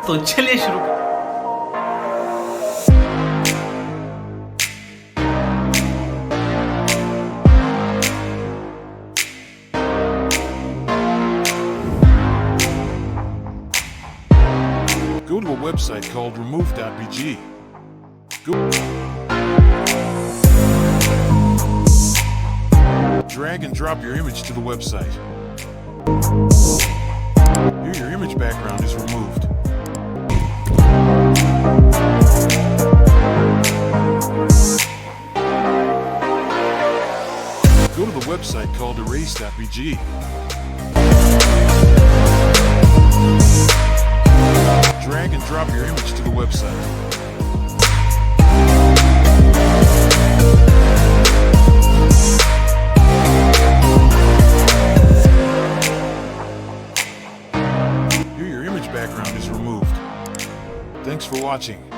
तो चलिए शुरू करते हैं। Go to a website called Remove.bg. Drag and drop your image to the website. Here your image background is removed. Go to the website called Erase.bg. Drag and drop your image to the website. Here your image background is removed. Thanks for watching.